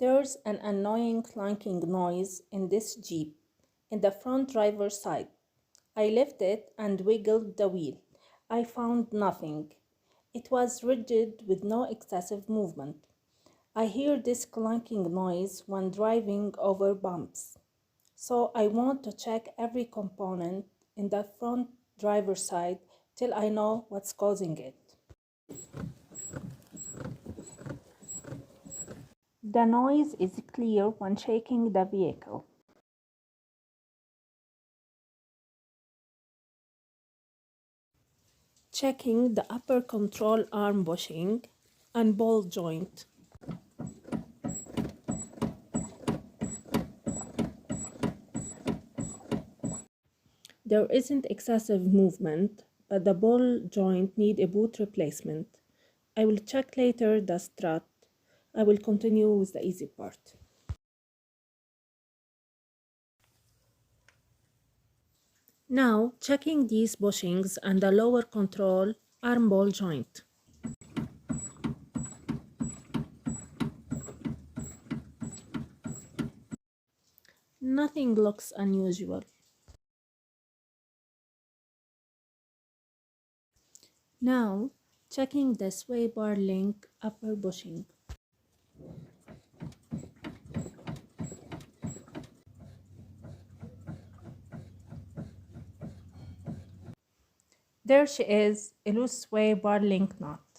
There's an annoying clunking noise in this Jeep, in the front driver's side. I lifted it and wiggled the wheel. I found nothing. It was rigid with no excessive movement. I hear this clunking noise when driving over bumps. So I want to check every component in the front driver's side till I know what's causing it. The noise is clear when shaking the vehicle. Checking the upper control arm bushing and ball joint. There isn't excessive movement, but the ball joint need a boot replacement. I will check later the strut. I will continue with the easy part. Now, checking these bushings and the lower control arm ball joint. Nothing looks unusual. Now, checking the sway bar link upper bushing. There she is, a loose sway bar link knot.